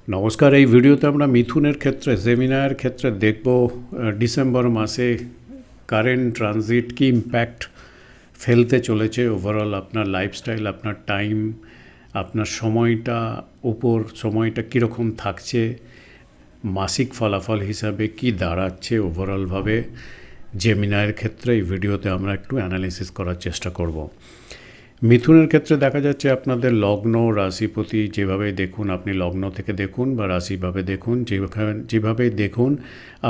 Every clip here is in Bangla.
নমস্কার। এই ভিডিওতে আমরা মিথুনের ক্ষেত্রে জেমিনাইয়ের ক্ষেত্রে দেখব ডিসেম্বর মাসে কারেন্ট ট্রানজিট কি ইম্প্যাক্ট ফেলতে চলেছে ওভারঅল আপনার লাইফস্টাইল, আপনার টাইম, আপনার সময়টা কীরকম থাকছে, মাসিক ফলাফল হিসাবে কি দাঁড়াচ্ছে ওভারঅলভাবে জেমিনাইয়ের ক্ষেত্রে এই ভিডিওতে আমরা একটু অ্যানালিসিস করার চেষ্টা করব। মিথুনের ক্ষেত্রে দেখা যাচ্ছে আপনাদের লগ্ন রাশিপতি যেভাবে দেখুন, আপনি লগ্ন থেকে দেখুন বা রাশিভাবে দেখুন, যেভাবে দেখুন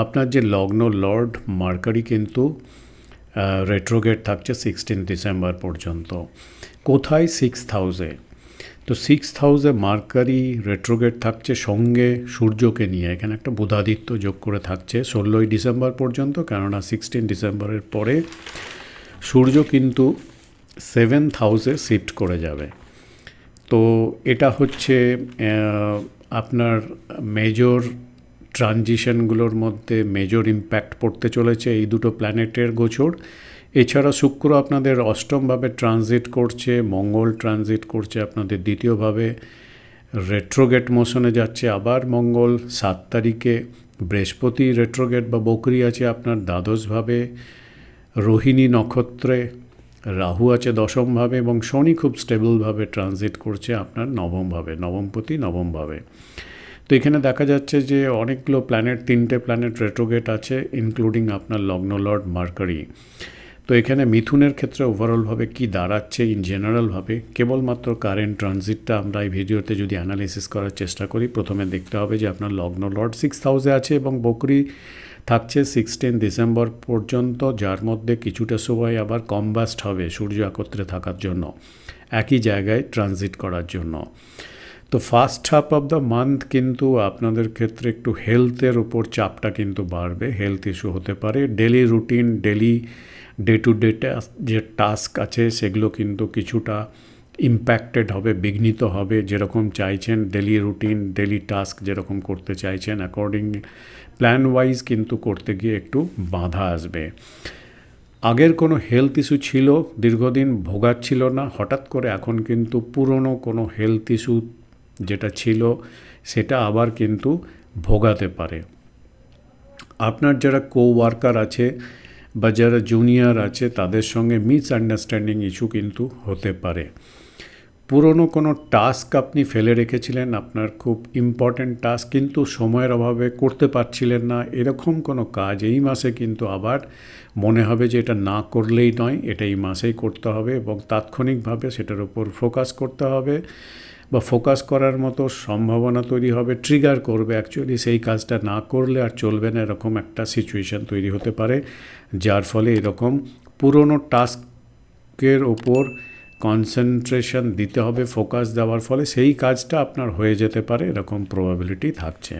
আপনার যে লগ্ন লর্ড মার্কারি কিন্তু রেট্রোগেট থাকছে 16 ডিসেম্বর পর্যন্ত। কোথায়? 6th হাউসে। তো 6th হাউসে মার্কারি রেট্রোগেট থাকছে সঙ্গে সূর্যকে নিয়ে, এখানে একটা বুধাদিত্য যোগ করে থাকছে 16ই ডিসেম্বর পর্যন্ত, কেননা 16 ডিসেম্বরের পরে সূর্য কিন্তু 7th হাউসে শিফট করে যাবে। তো এটা হচ্ছে আপনার মেজর ট্রানজিশনগুলোর মধ্যে মেজর ইম্প্যাক্ট পড়তে চলেছে এই দুটো প্ল্যানেটের গোচর। এছাড়া শুক্র আপনাদের অষ্টমভাবে ট্রানজিট করছে, মঙ্গল ট্রানজিট করছে আপনাদের দ্বিতীয়ভাবে, রেট্রোগেট মোশনে যাচ্ছে আবার মঙ্গল 7 তারিখে, বৃহস্পতি রেট্রোগেট বা বকরি আছে আপনার দ্বাদশভাবে, রোহিণী নক্ষত্রে রাহু আছে দশমভাবে এবং শনি খুব স্টেবলভাবে ট্রানজিট করছে আপনার নবমভাবে, নবমপতি নবমভাবে। তো এখানে দেখা যাচ্ছে যে অনেকগুলো প্ল্যানেট, 3টে প্ল্যানেট রেট্রোগেট আছে ইনক্লুডিং আপনার লগ্ন লর্ড মার্কারি। তো এখানে মিথুনের ক্ষেত্রে ওভারঅলভাবে কি দাঁড়াচ্ছে ইন জেনারেলভাবে, কেবলমাত্র কারেন্ট ট্রানজিটটা আমরা এই ভিডিওতে যদি অ্যানালিসিস করার চেষ্টা করি, প্রথমে দেখতে হবে যে আপনার লগ্ন লর্ড 6th হাউসে আছে এবং বকরি থাকছে 16 ডিসেম্বর পর্যন্ত, যার মধ্যে কিছুটা সময় আবার কম্বাস্ট হবে সূর্য একত্রে থাকার জন্য, একই জায়গায় ট্রানজিট করার জন্য। তো first half of the month কিন্তু আপনাদের ক্ষেত্রে একটু হেলথের উপর চাপটা কিন্তু বাড়বে, হেলথ ইস্যু হতে পারে। Daily routine, day to day যে টাস্ক আছে সেগুলো কিন্তু কিছুটা ইম্প্যাক্টেড হবে, বিঘ্নিত হবে। যেরকম চাইছেন ডেলি রুটিন, ডেলি টাস্ক যেরকম করতে চাইছেন অ্যাকর্ডিং প্ল্যান ওয়াইজ কিন্তু করতে গিয়ে একটু বাধা আসবে। আগের কোনো হেলথ ইস্যু ছিল, দীর্ঘদিন ভোগাচ্ছিল না, হঠাৎ করে এখন কিন্তু পুরনো কোনো হেলথ ইস্যু যেটা ছিল সেটা আবার কিন্তু ভোগাতে পারে। আপনার যারা ওয়ার্কার আছে বা যারা জুনিয়র আছে তাদের সঙ্গে মিসআন্ডারস্ট্যান্ডিং ইস্যু কিন্তু হতে পারে। পুরনো কোনো টাস্ক আপনি ফেলে রেখেছিলেন, আপনার খুব ইম্পর্ট্যান্ট টাস্ক, কিন্তু সময়ের অভাবে করতে পারছিলেন না, এরকম কোনো কাজ এই মাসে কিন্তু আবার মনে হবে যে এটা না করলেই নয়, এটা এই মাসেই করতে হবে এবং তাৎক্ষণিকভাবে সেটার উপর ফোকাস করতে হবে বা ফোকাস করার মতো সম্ভাবনা তৈরি হবে, ট্রিগার করবে অ্যাকচুয়ালি সেই কাজটা না করলে আর চলবে না, এরকম একটা সিচুয়েশান তৈরি হতে পারে, যার ফলে এরকম পুরনো টাস্কের ওপর কনসেন্ট্রেশন দিতে হবে, ফোকাস দেওয়ার ফলে সেই কাজটা আপনার হয়ে যেতে পারে, এরকম প্রবাবিলিটি থাকছে।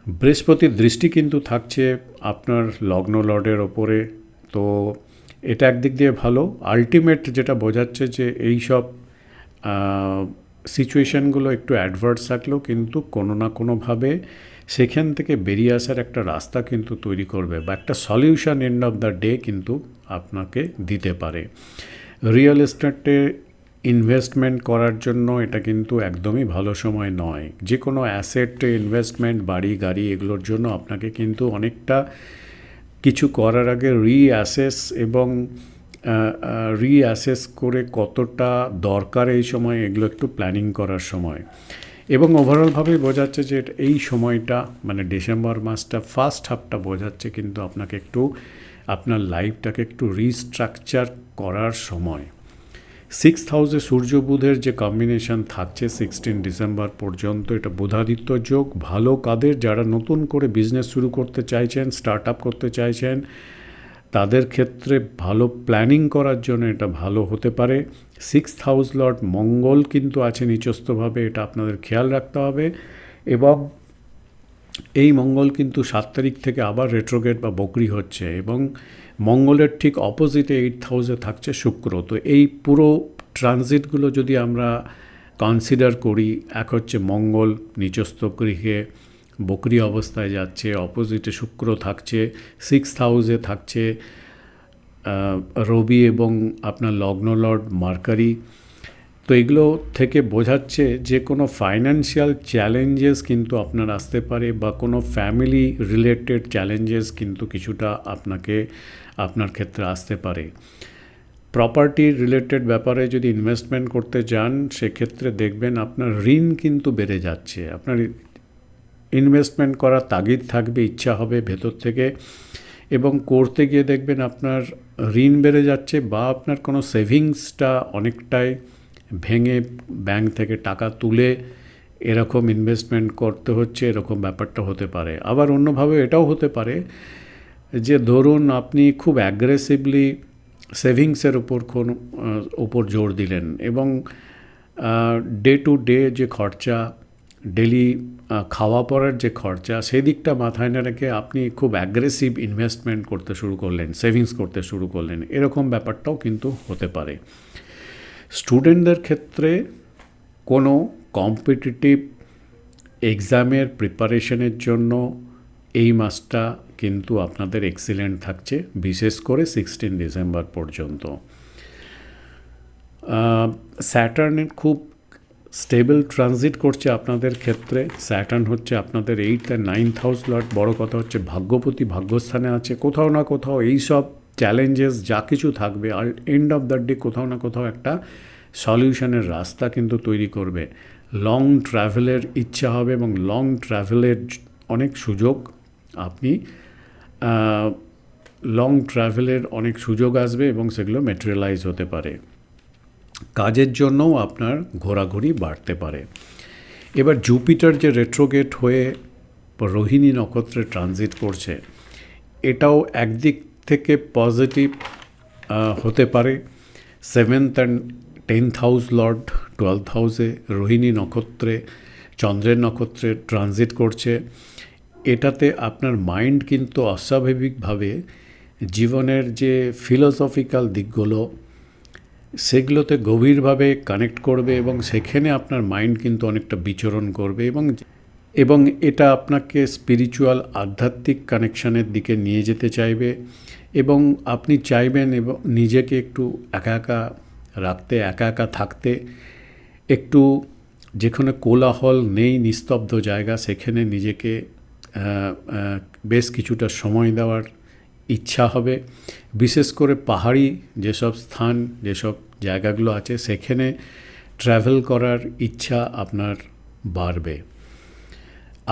বৃহস্পতির দৃষ্টি কিন্তু থাকছে আপনার লগ্ন লর্ডের ওপরে, তো এটা একদিক দিয়ে ভালো। আলটিমেট যেটা বোঝাচ্ছে যে এই সব সিচুয়েশানগুলো একটু অ্যাডভার্স থাকলেও কিন্তু কোনো না কোনোভাবে সেখান থেকে বেরিয়ে আসার একটা রাস্তা কিন্তু তৈরি করবে বা একটা solution end of the day কিন্তু আপনাকে দিতে পারে। রিয়েল এস্টেটে ইনভেস্টমেন্ট করার জন্য এটা কিন্তু একদমই ভালো সময় নয়। যে কোনো অ্যাসেটে ইনভেস্টমেন্ট, বাড়ি গাড়ি এগুলোর জন্য আপনাকে কিন্তু অনেকটা কিছু করার আগে রিঅ্যাসেস করে কতটা দরকার এই সময় এগুলো একটু প্ল্যানিং করার সময়। এবং ওভারঅলভাবেই বোঝাচ্ছে যে এই সময়টা মানে ডিসেম্বর মাসটা ফার্স্ট হাফটা বোঝাচ্ছে কিন্তু আপনাকে একটু আপনার লাইফটাকে একটু রিস্ট্রাকচার করার সময়। 6th হাউসে সূর্য বুধের যে কম্বিনেশন থাকছে 16 ডিসেম্বর পর্যন্ত, এটা বুধাদিত্য যোগ, ভালো কাদের যারা নতুন করে বিজনেস শুরু করতে চাইছেন, স্টার্ট আপ করতে চাইছেন তাদের ক্ষেত্রে ভালো প্ল্যানিং করার জন্য এটা ভালো হতে পারে। 6th হাউস লর্ড মঙ্গল কিন্তু আছে নিচস্থভাবে, এটা আপনাদের খেয়াল রাখতে হবে। এবং এই মঙ্গল কিন্তু 7 তারিখ থেকে আবার রেট্রোগেট বা বকরি হচ্ছে এবং মঙ্গলের ঠিক অপোজিটে 8th হাউসে থাকছে শুক্র। তো এই পুরো ট্রানজিটগুলো যদি আমরা কনসিডার করি, এক হচ্ছে মঙ্গল নিচস্থ গৃহে বকরি অবস্থায় যাচ্ছে, অপোজিটে শুক্র থাকছে, 6th হাউসে থাকছে রবি এবং আপনার লগ্ন লর্ড মার্কারি। তো এগুলো থেকে বোঝাচ্ছে যে কোনো ফাইন্যান্সিয়াল চ্যালেঞ্জেস কিন্তু আপনার আসতে পারে, বা কোনো ফ্যামিলি রিলেটেড চ্যালেঞ্জেস কিন্তু কিছুটা আপনার ক্ষেত্রে আসতে পারে। প্রপার্টি রিলেটেড ব্যাপারে যদি ইনভেস্টমেন্ট করতে যান, সেক্ষেত্রে দেখবেন আপনার ঋণ কিন্তু বেড়ে যাচ্ছে। আপনার ইনভেস্টমেন্ট করার তাগিদ থাকবে, ইচ্ছা হবে ভেতর থেকে, এবং করতে গিয়ে দেখবেন আপনার ঋণ বেড়ে যাচ্ছে, বা আপনার কোনো সেভিংসটা অনেকটাই ভেঙে ব্যাংক থেকে টাকা তুলে এরকম ইনভেস্টমেন্ট করতে হচ্ছে, এরকম ব্যাপারটা হতে পারে। আবার অন্যভাবে এটাও হতে পারে যে ধরুন আপনি খুব অ্যাগ্রেসিভলি সেভিংসের উপর জোর দিলেন, এবং ডে টু ডে যে খরচা, ডেলি খাওয়া পড়ার যে খরচা, সেই দিকটা মাথায় না রেখে আপনি খুব অ্যাগ্রেসিভ ইনভেস্টমেন্ট করতে শুরু করলেন, সেভিংস করতে শুরু করলেন, এরকম ব্যাপারটাও কিন্তু হতে পারে। স্টুডেন্টদের ক্ষেত্রে কোনো কম্পিটিটিভ এক্সামের প্রিপারেশনের জন্য এই মাসটা কিন্তু আপনাদের এক্সিলেন্ট থাকছে, বিশেষ করে 16 ডিসেম্বর পর্যন্ত। স্যাটার্নের খুব স্টেবল ট্রানজিট করছে আপনাদের ক্ষেত্রে। স্যাটার্ন হচ্ছে আপনাদের 8th and 9th house Lord. বড় কথা হচ্ছে ভাগ্যপতি ভাগ্যস্থানে আছে। কোথাও না কোথাও এই সব চ্যালেঞ্জেস যা কিছু থাকবে, আর এন্ড অফ দ্য ডে কোথাও না কোথাও একটা সলিউশনের রাস্তা কিন্তু তৈরি করবে। লং ট্রাভেলের ইচ্ছা হবে, এবং লং ট্রাভেলের অনেক সুযোগ আসবে, এবং সেগুলো ম্যাটেরিয়ালাইজ হতে পারে। কাজের জন্যও আপনার ঘোরাঘুরি বাড়তে পারে। এবার জুপিটার যে রেট্রোগেট হয়ে রোহিণী নক্ষত্রে ট্রানজিট করছে, এটাও একদিক থেকে পজিটিভ হতে পারে। 7th and 10th house Lord 12th হাউসে রোহিণী নক্ষত্রে, চন্দ্রের নক্ষত্রে ট্রানজিট করছে। এটাতে আপনার মাইন্ড কিন্তু অস্বাভাবিকভাবে জীবনের যে ফিলোসফিক্যাল দিকগুলো, সেগুলোতে গভীরভাবে কানেক্ট করবে, এবং সেখানে আপনার মাইন্ড কিন্তু অনেকটা বিচরণ করবে, এবং এটা আপনাকে স্পিরিচুয়াল আধ্যাত্মিক কানেকশানের দিকে নিয়ে যেতে চাইবে, এবং আপনি চাইবেন এবং নিজেকে একটু একা একা রাখতে, একা একা থাকতে, একটু যেখানে কোলাহল নেই, নিস্তব্ধ জায়গা, সেখানে নিজেকে বেশ কিছুটা সময় দেওয়ার ইচ্ছা হবে। বিশেষ করে পাহাড়ি যেসব স্থান, যেসব জায়গাগুলো আছে, সেখানে ট্রাভেল করার ইচ্ছা আপনার বাড়বে।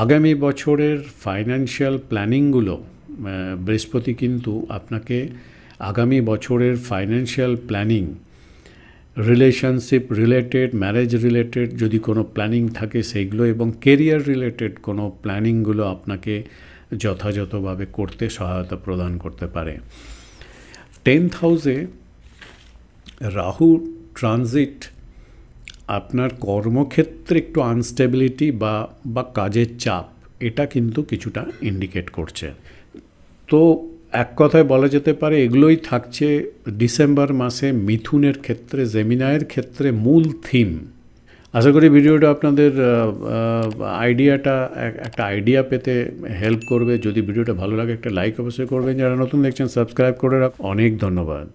আগামী বছরের ফাইন্যান্সিয়াল প্ল্যানিংগুলো, বৃহস্পতি কিন্তু আপনাকে আগামী বছরের financial planning, relationship related, marriage related যদি কোনো প্ল্যানিং থাকে সেইগুলো, এবং কেরিয়ার রিলেটেড কোনো প্ল্যানিংগুলো আপনাকে যথাযথভাবে করতে সহায়তা প্রদান করতে পারে। 10th হাউসে রাহু ট্রানজিট আপনার কর্মক্ষেত্রে একটু আনস্টেবিলিটি বা কাজের চাপ, এটা কিন্তু কিছুটা ইন্ডিকেট করছে। তো এক কথায় বলা যেতে পারে এগুলোই থাকছে ডিসেম্বর মাসে মিথুনের ক্ষেত্রে, জেমিনাইয়ের ক্ষেত্রে মূল থিম। আশা করি ভিডিওটা আপনাদের একটা আইডিয়া পেতে হেল্প করবে। যদি ভিডিওটা ভালো লাগে একটা লাইক অবশ্যই করবেন। যারা নতুন দেখছেন সাবস্ক্রাইব করে রাখ। অনেক ধন্যবাদ।